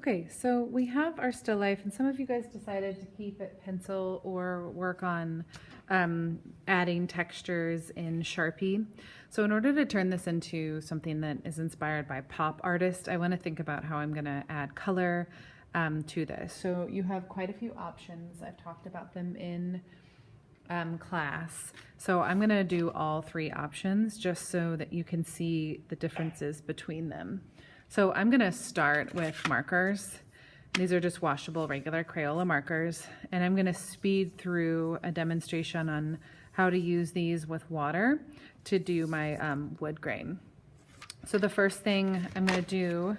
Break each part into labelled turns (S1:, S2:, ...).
S1: Okay, so we have our still life, and some of you guys decided to keep it pencil or work on adding textures in Sharpie. So in order to turn this into something that is inspired by pop artists, I want to think about how I'm going to add color to this. So you have quite a few options. I've talked about them in class. So I'm going to do all three options just so that you can see the differences between them. So I'm going to start with markers. These are just washable regular Crayola markers, and I'm going to speed through a demonstration on how to use these with water to do my wood grain. So the first thing I'm going to do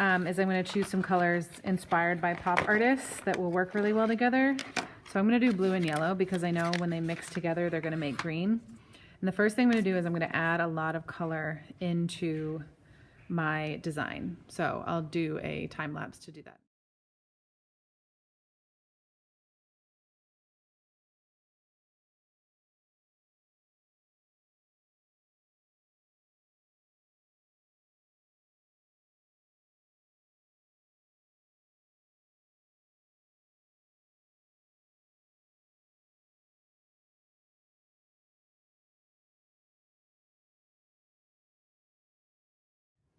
S1: is I'm going to choose some colors inspired by pop artists that will work really well together. So I'm going to do blue and yellow because I know when they mix together they're going to make green. And the first thing I'm going to do is I'm going to add a lot of color into my design. So I'll do a time lapse to do that.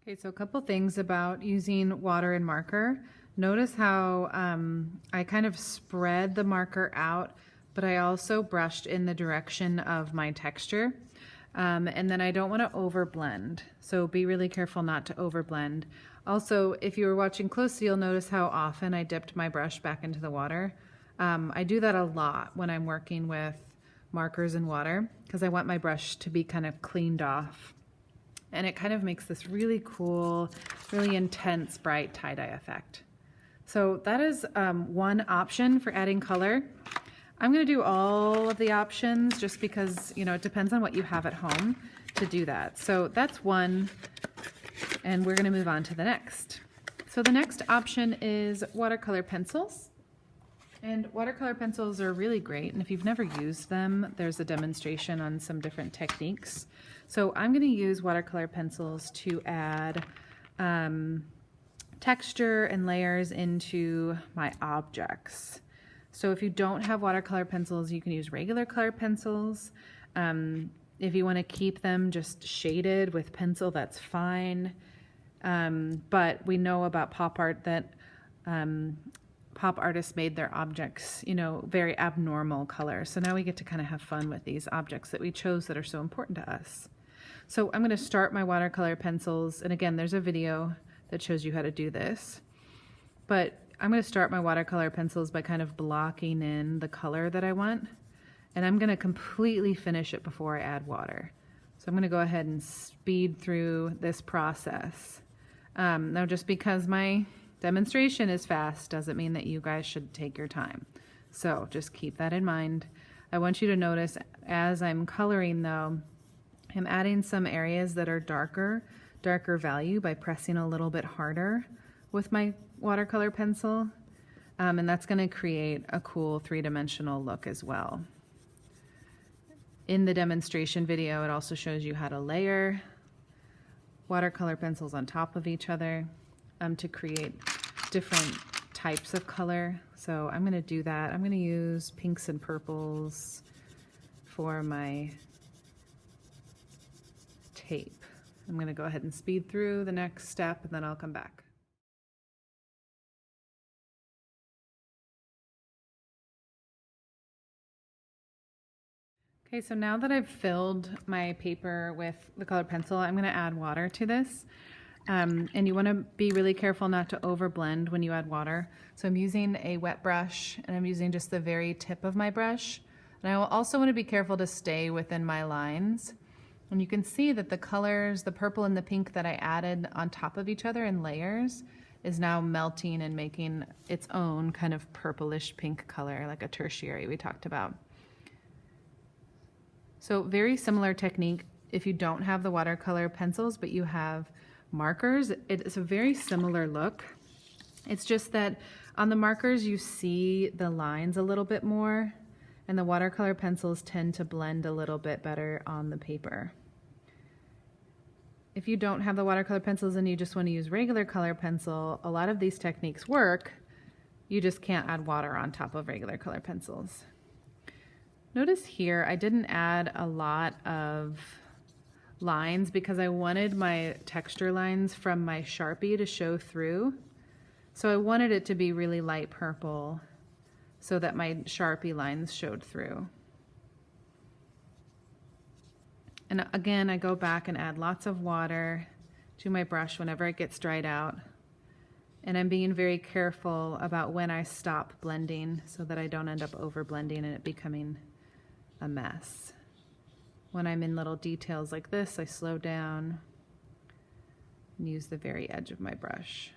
S1: Okay, so a couple things about using water and marker. Notice how I kind of spread the marker out, but I also brushed in the direction of my texture. And then I don't want to overblend, so be really careful not to overblend. Also, if you were watching closely, you'll notice how often I dipped my brush back into the water. I do that a lot when I'm working with markers and water because I want my brush to be kind of cleaned off. And it kind of makes this really cool, really intense, bright tie-dye effect. So that is one option for adding color. I'm going to do all of the options just because, you know, it depends on what you have at home to do that. So that's one, and we're going to move on to the next. So the next option is watercolor pencils. And watercolor pencils are really great, and if you've never used them, there's a demonstration on some different techniques. So I'm going to use watercolor pencils to add texture and layers into my objects. So if you don't have watercolor pencils, you can use regular color pencils. If you want to keep them just shaded with pencil, that's fine. But we know about pop art that pop artists made their objects, you know, very abnormal colors. So now we get to kind of have fun with these objects that we chose that are so important to us. So I'm going to start my watercolor pencils. And again, there's a video that shows you how to do this. But I'm going to start my watercolor pencils by kind of blocking in the color that I want. And I'm going to completely finish it before I add water. So I'm going to go ahead and speed through this process. Now, just because my demonstration is fast doesn't mean that you guys should take your time. So just keep that in mind. I want you to notice as I'm coloring though, I'm adding some areas that are darker value by pressing a little bit harder with my watercolor pencil. And that's going to create a cool three-dimensional look as well. In the demonstration video, it also shows you how to layer watercolor pencils on top of each other to create different types of color. So I'm going to do that. I'm going to use pinks and purples for my tape. I'm going to go ahead and speed through the next step, and then I'll come back. Okay, so now that I've filled my paper with the colored pencil, I'm going to add water to this. And you want to be really careful not to overblend when you add water. So I'm using a wet brush, and I'm using just the very tip of my brush. And I will also want to be careful to stay within my lines. And you can see that the colors, the purple and the pink that I added on top of each other in layers, is now melting and making its own kind of purplish pink color, like a tertiary we talked about. So very similar technique if you don't have the watercolor pencils, but you have markers. It's a very similar look. It's just that on the markers you see the lines a little bit more, and the watercolor pencils tend to blend a little bit better on the paper. if you don't have the watercolor pencils and you just want to use regular color pencil, a lot of these techniques work. You just can't add water on top of regular color pencils. Notice here, I didn't add a lot of lines because I wanted my texture lines from my Sharpie to show through. So I wanted it to be really light purple so that my Sharpie lines showed through. And again, I go back and add lots of water to my brush whenever it gets dried out. And I'm being very careful about when I stop blending so that I don't end up over blending and it becoming a mess. When I'm in little details like this, I slow down and use the very edge of my brush.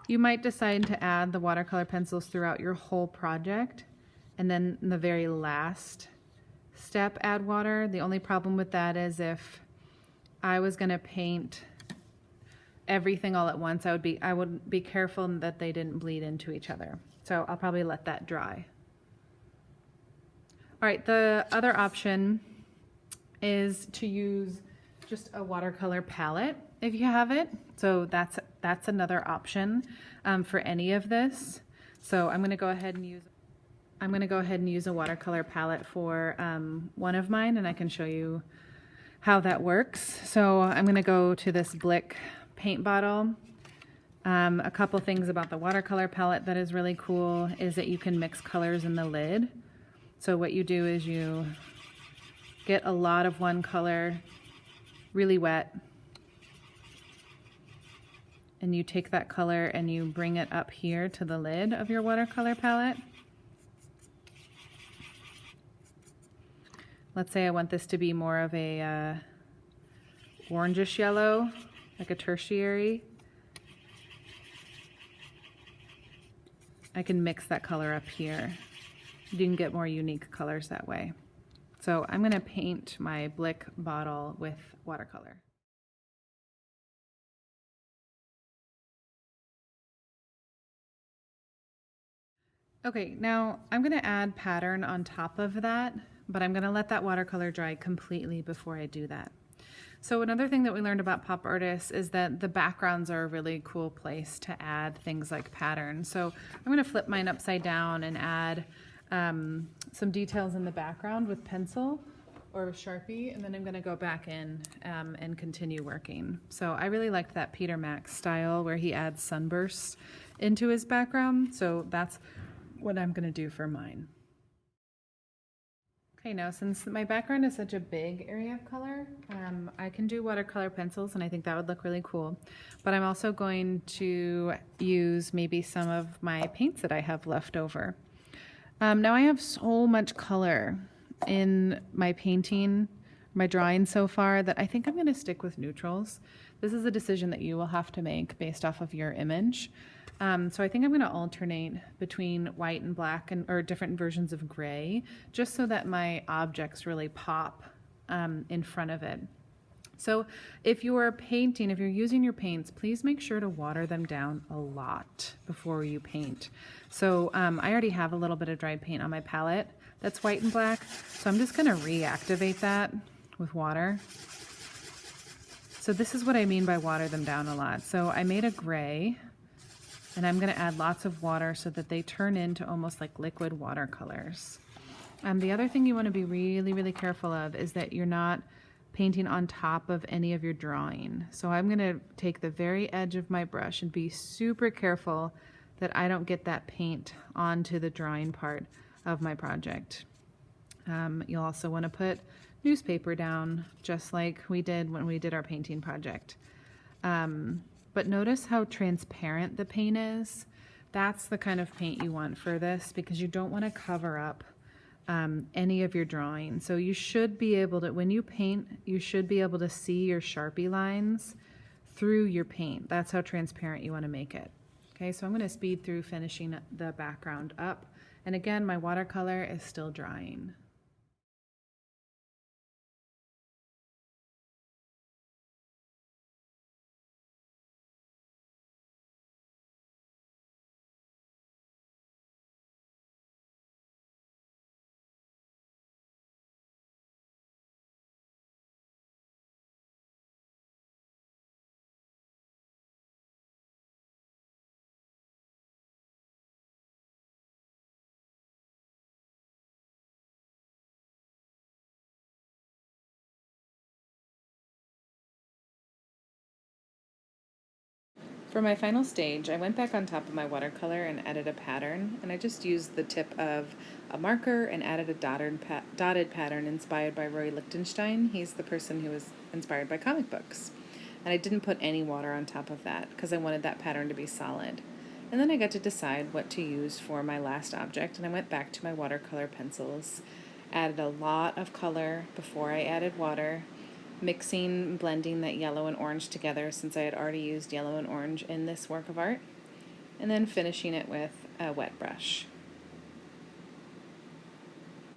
S1: You might decide to add the watercolor pencils throughout your whole project, and then in the very last step add water. The only problem with that is if I was going to paint everything all at once, I would be careful that they didn't bleed into each other. So I'll probably let that dry. All right, the other option is to use just a watercolor palette if you have it. So that's another option for any of this. So I'm going to go ahead and use a watercolor palette for one of mine, and I can show you how that works. So I'm going to go to this Blick paint bottle. A couple things about the watercolor palette that is really cool is that you can mix colors in the lid. So what you do is you get a lot of one color really wet, and you take that color and you bring it up here to the lid of your watercolor palette. Let's say I want this to be more of a orangish yellow, like a tertiary. I can mix that color up here. You can get more unique colors that way. So I'm going to paint my Blick bottle with watercolor. Okay, now I'm going to add pattern on top of that, but I'm going to let that watercolor dry completely before I do that. So another thing that we learned about pop artists is that the backgrounds are a really cool place to add things like pattern. So I'm going to flip mine upside down and add some details in the background with pencil or Sharpie, and then I'm going to go back in and continue working. So I really liked that Peter Max style where he adds sunbursts into his background. So that's what I'm going to do for mine. Okay, now since my background is such a big area of color, I can do watercolor pencils, and I think that would look really cool. But I'm also going to use maybe some of my paints that I have left over. Now I have so much color in my painting, my drawing so far, that I think I'm going to stick with neutrals. This is a decision that you will have to make based off of your image. So I think I'm going to alternate between white and black or different versions of gray, just so that my objects really pop in front of it. So if you're painting, if you're using your paints, please make sure to water them down a lot before you paint. So I already have a little bit of dried paint on my palette that's white and black, so I'm just going to reactivate that with water. So this is what I mean by water them down a lot. So I made a gray, and I'm going to add lots of water so that they turn into almost like liquid watercolors. The other thing you want to be really, really careful of is that you're not painting on top of any of your drawing. So I'm going to take the very edge of my brush and be super careful that I don't get that paint onto the drawing part of my project. You'll also want to put newspaper down, just like we did when we did our painting project. But notice how transparent the paint is. That's the kind of paint you want for this, because you don't want to cover up any of your drawing. So you should be able to, when you paint, you should be able to see your Sharpie lines through your paint. That's how transparent you want to make it. Okay, so I'm going to speed through finishing the background up. And again, my watercolor is still drying. For my final stage, I went back on top of my watercolor and added a pattern, and I just used the tip of a marker and added a dotted pattern inspired by Roy Lichtenstein. He's the person who was inspired by comic books. And I didn't put any water on top of that because I wanted that pattern to be solid. And then I got to decide what to use for my last object, and I went back to my watercolor pencils, added a lot of color before I added water, mixing and blending that yellow and orange together since I had already used yellow and orange in this work of art, and then finishing it with a wet brush.